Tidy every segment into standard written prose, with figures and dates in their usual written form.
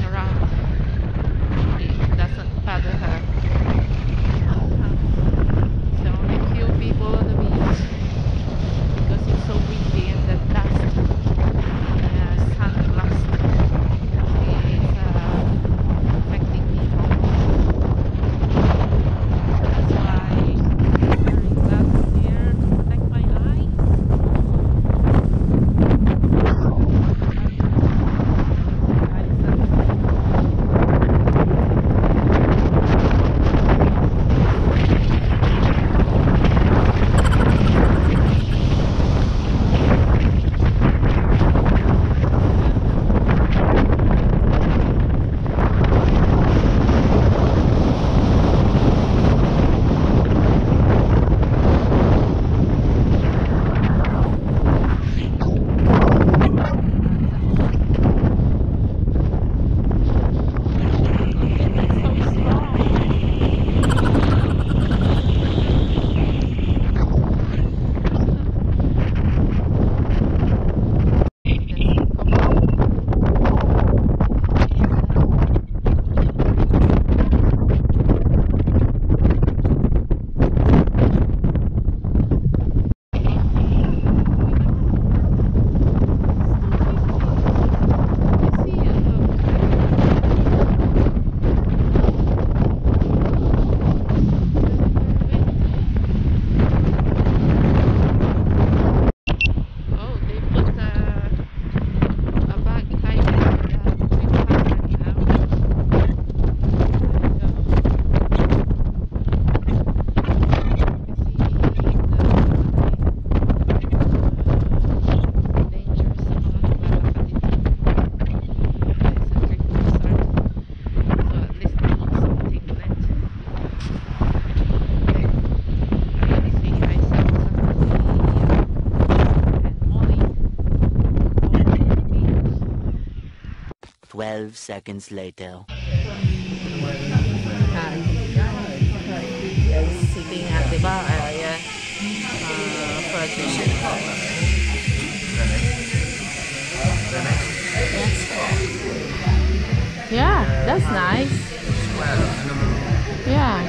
around. It doesn't bother her. So only few people on the beach because it's so windy and the dust, sun blast is affecting people. That's why I'm wearing glasses here to protect my eyes. Twelve seconds later. Sitting at the bar area for a session. Yeah, that's nice. Yeah.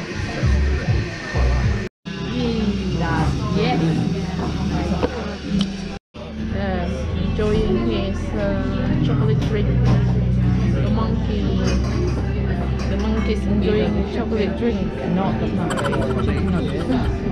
Yes. Enjoying his chocolate drink. The monkey's enjoying chocolate drink. Not the monkey.